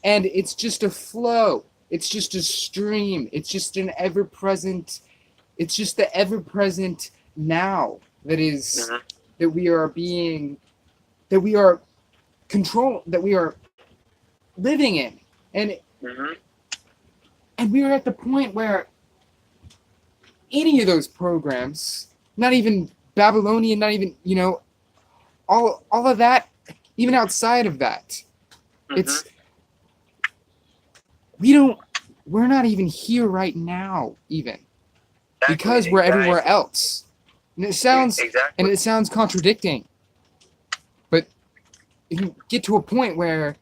And it's just a flow. It's just a stream. It's just an ever-present. It's just the ever-present now that is that we are being, that we are control, that we are living in, and we are at the point where any of those programs, not even Babylonian, not even all of that, even outside of that, it's we're not even here right now, even because we're everywhere else, and it sounds contradicting, but you can get to a point where,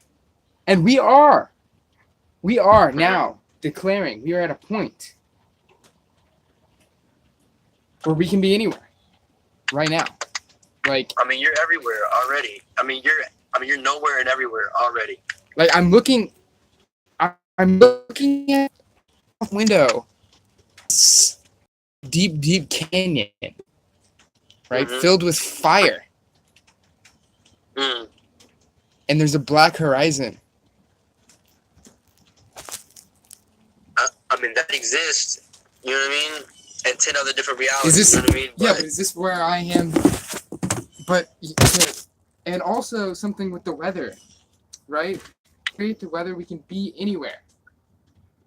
and we are now declaring we are at a point where we can be anywhere right now. Like, I mean, you're everywhere already. I mean, you're nowhere and everywhere already. Like, I'm looking at the window, deep canyon, right, filled with fire, and there's a black horizon. I mean, that exists. You know what I mean? And 10 other different realities. Is this, you know what I mean? Yeah, but is this where I am? But and also something with the weather, right? Create the weather, we can be anywhere.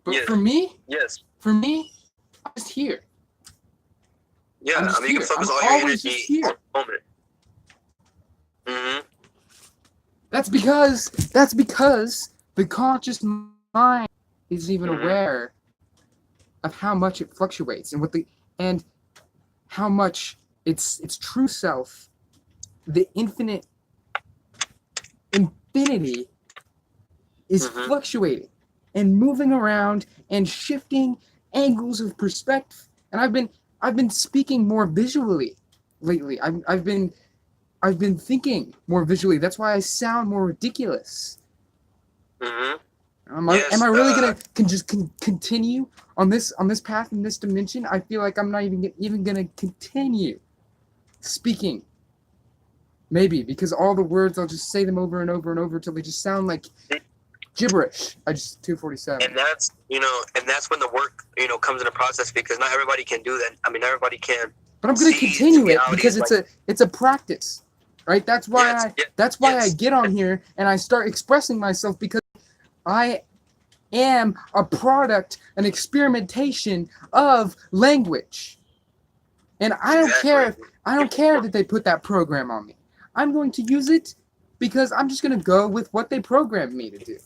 But for me, I'm just here. Yeah, I mean, you can focus all your energy on the moment. That's because the conscious mind isn't even aware of how much it fluctuates and how much its true self, the infinity, is fluctuating and moving around and shifting angles of perspective. And I've been speaking more visually lately. I've been thinking more visually. That's why I sound more ridiculous. Am I really gonna continue on this path in this dimension? I feel like I'm not even gonna continue speaking. Maybe because all the words, I'll just say them over and over and over till they just sound like gibberish. 247. And that's when the work comes into process, because not everybody can do that. I mean, everybody can. But I'm gonna continue it because it's a practice, right? That's why I get on here and I start expressing myself, because I am a product, an experimentation of language. And I don't care that they put that program on me. I'm going to use it because I'm just going to go with what they programmed me to do.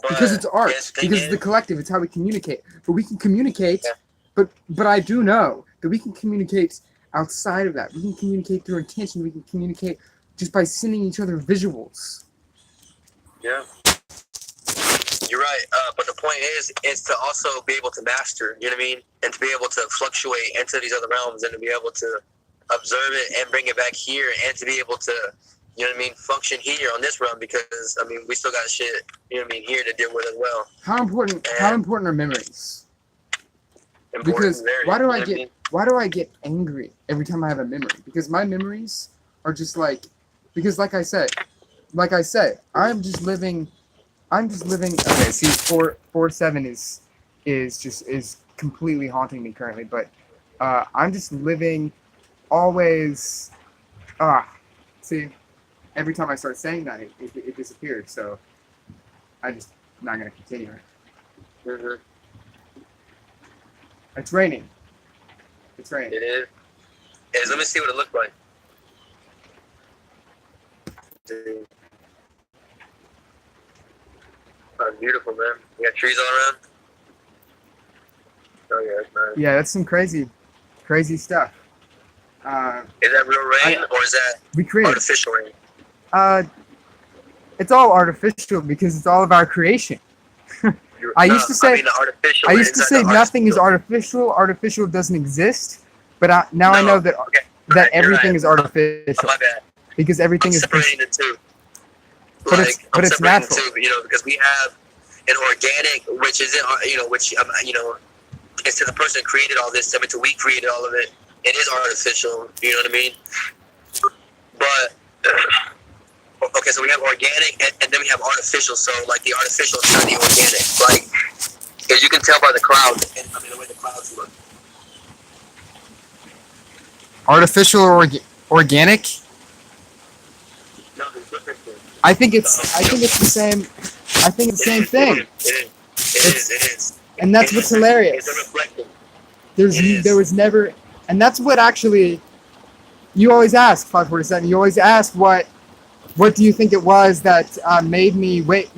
Because it's art. Because it's the collective. It's how we communicate. But we can communicate. Yeah. But I do know that we can communicate outside of that. We can communicate through intention. We can communicate just by sending each other visuals. Yeah. You're right. But the point is to also be able to master, you know what I mean? And to be able to fluctuate into these other realms, and to be able to observe it and bring it back here, and to be able to, you know what I mean, function here on this realm, because, I mean, we still got shit, you know what I mean, here to deal with as well. How important are memories? Because why do I get angry every time I have a memory? Because my memories are just like, because like I said, I'm just living. Okay, see, 447 is completely haunting me currently, but I'm just living always. See, every time I start saying that, it disappeared. So I'm not gonna continue it. It's raining. It's raining. It is. Yes, let me see what it looked like. Oh, beautiful, man. You got trees all around? Oh, yeah, that's nice. Yeah, that's some crazy stuff. Is that real rain, or is that artificial rain? It's all artificial because it's all of our creation. I used to say nothing is artificial. Artificial doesn't exist, but I know that everything is artificial. My bad. Because everything is separating the two. But it's natural. Because we have an organic, which isn't, instead the person created all this, we created all of it. It is artificial. You know what I mean? But okay, so we have organic and then we have artificial. So like the artificial is not the organic. Like, as you can tell by the clouds, and I mean the way the clouds look. Artificial or organic? No, there's differences. I think it's the same. I think it's the same thing. It is. And that's what's hilarious. It's a reflection. There was never, and that's what actually, you always ask, 547, you always ask what do you think it was that made me wake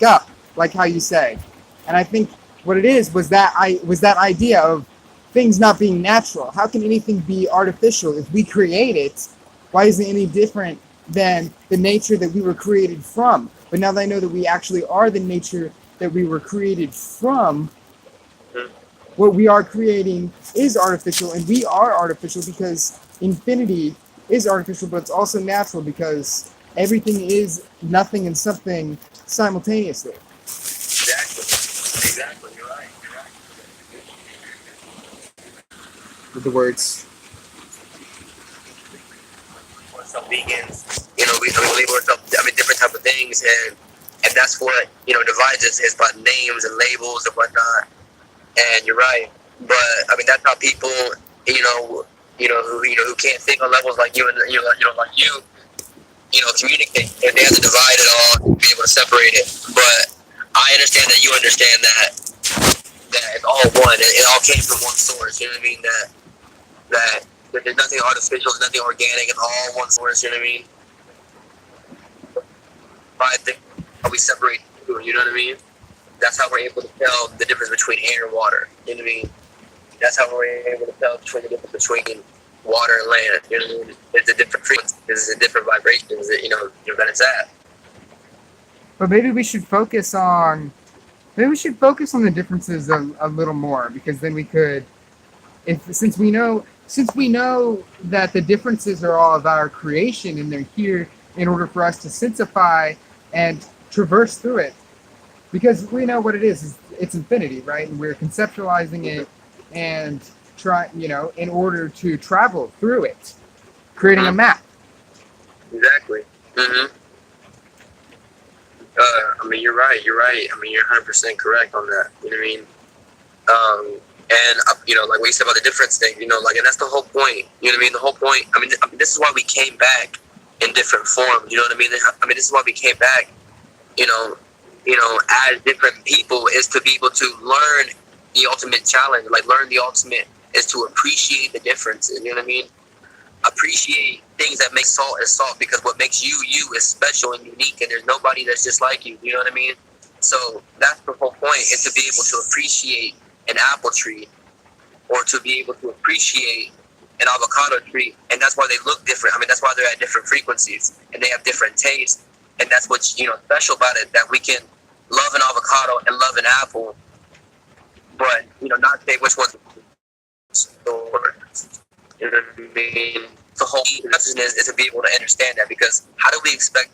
up, like how you say. And I think what it is was that idea of things not being natural. How can anything be artificial? If we create it, why is it any different than the nature that we were created from? But now that I know that we actually are the nature that we were created from, what we are creating is artificial, and we are artificial because infinity is artificial, but it's also natural because everything is nothing and something simultaneously. Exactly. You're right. With the words. Some vegans, we label ourselves, different type of things, and that's what divides us is by names and labels and whatnot. And you're right, but that's how people, who can't think on levels like you and communicate. And they have to divide it all and be able to separate it. But I understand that you understand that it's all one. It all came from one source. You know what I mean? That there's nothing artificial, there's nothing organic. It's all one source. You know what I mean? But I think how we separate the two. You know what I mean? That's how we're able to tell the difference between air and water. You know what I mean? That's how we're able to tell the difference between water and land. You know what I mean? There's a different frequency. There's a different vibrations that that it's at. But maybe we should focus on the differences a little more, because then we could, since we know that the differences are all of our creation and they're here in order for us to sensify and traverse through it. Because we know what it is. It's infinity, right? And we're conceptualizing it and in order to travel through it, creating a map. Exactly. Mm-hmm. You're right. You're 100% correct on that. You know what I mean? And like what you said about the difference thing, and that's the whole point. You know what I mean? The whole point. This is why we came back in different forms. You know what I mean? This is why we came back. As different people, is to be able to learn the ultimate challenge. Like, learn the ultimate is to appreciate the differences. You know what I mean? Appreciate things that make salt as salt, because what makes you is special and unique, and there's nobody that's just like you. You know what I mean? So that's the whole point, is to be able to appreciate an apple tree, or to be able to appreciate an avocado tree, and that's why they look different. That's why they're at different frequencies and they have different tastes, and that's what's special about it, that we can love an avocado and love an apple, but not say which one's. You know what I mean? The whole consciousness is to be able to understand that, because how do we expect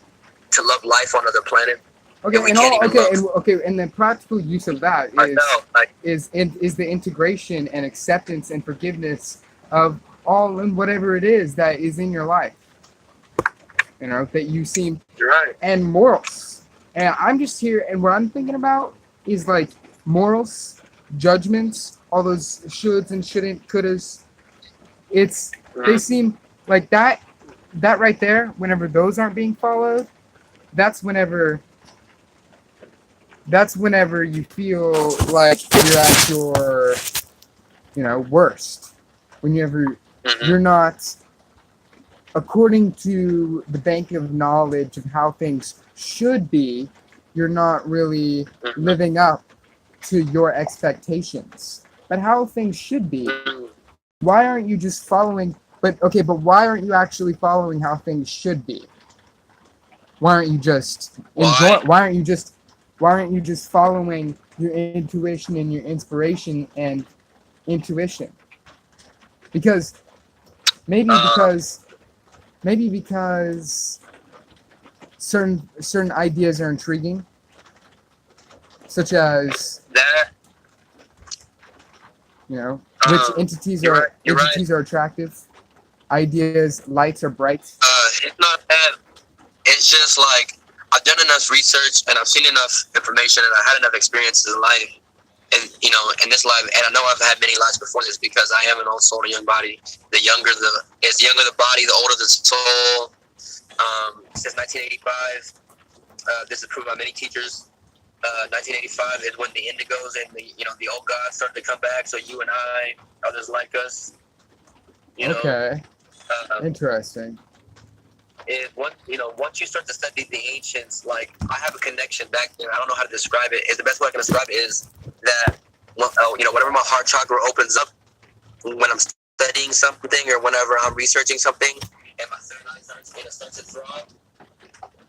to love life on other planet? Okay, and the practical use of that is the integration and acceptance and forgiveness of all and whatever it is that is in your life. That you seem. You're right. And morals. And I'm just here, and what I'm thinking about is like morals, judgments, all those shoulds and shouldn't, couldas. They seem like that right there, whenever those aren't being followed, that's whenever you feel like you're at your, worst. Whenever you're not, according to the bank of knowledge of how things should be, you're not really living up to your expectations. But how things should be, why aren't you just following? But why aren't you actually following how things should be? Why aren't you just Why aren't you just following your intuition and your inspiration and intuition? Because maybe because certain ideas are intriguing, such as which entities are attractive, ideas, lights are bright. It's not that it's just like I've done enough research and I've seen enough information and I had enough experiences in life, and in this life, and I know I've had many lives before this because I am an old soul and a young body. The younger the body, the older the soul. Since 1985, this is proved by many teachers. 1985 is when the indigos and the old gods started to come back. So you and I, others like us, Okay. Interesting. Once you start to study the ancients, like I have a connection back there. I don't know how to describe it. The best way I can describe it is that whenever my heart chakra opens up when I'm studying something or whenever I'm researching something, and my third eye starts to throb.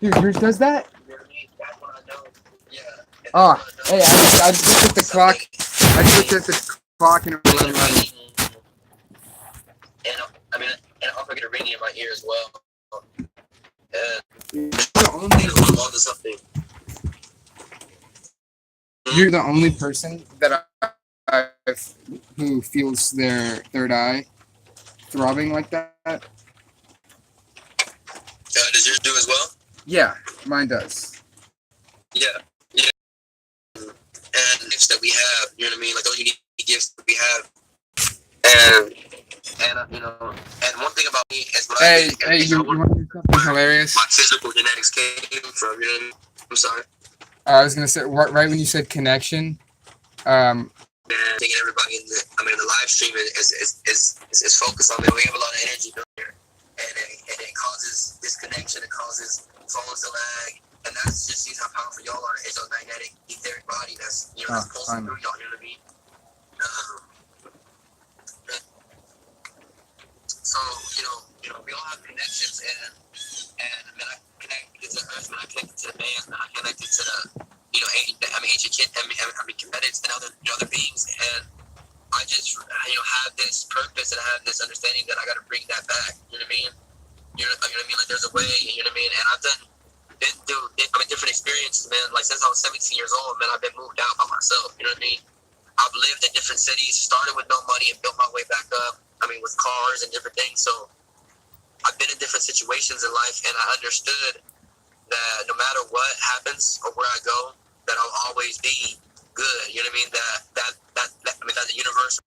Dude, yours does that? You know what I mean? That's when I know. Yeah. Oh, hey, I just looked at the clock. I just looked at the clock and it was 11:11. And I'll forget a ringing in my ear as well. You're the only person that I've who feels their third eye throbbing like that. Does yours do as well? Yeah, mine does. Yeah. And gifts that we have, you know what I mean? Like those unique gifts that we have. And one thing about me is what you want to do something hilarious? My physical genetics came from, you know what I mean? I'm sorry. I was gonna say right when you said connection. And thinking everybody in the live stream is focused on it. We have a lot of energy here, and it causes disconnection. It causes phones to lag, and that's just how powerful y'all are. It's a magnetic, etheric body that's that's pulsing through y'all. You know what I mean? So we all have connections, and I connected to the earth, and I connected to the man, and I connected to the ancient kid, comedics and other beings, and I just have this purpose and I have this understanding that I got to bring that back. You know what I mean? You know what I mean? Like there's a way. You know what I mean? And I've been through different experiences, man. Like since I was 17 years old, man, I've been moved out by myself. You know what I mean? I've lived in different cities, started with no money and built my way back up. With cars and different things. So I've been in different situations in life, and I understood that no matter what happens or where I go, that I'll always be good. You know what I mean? That the universe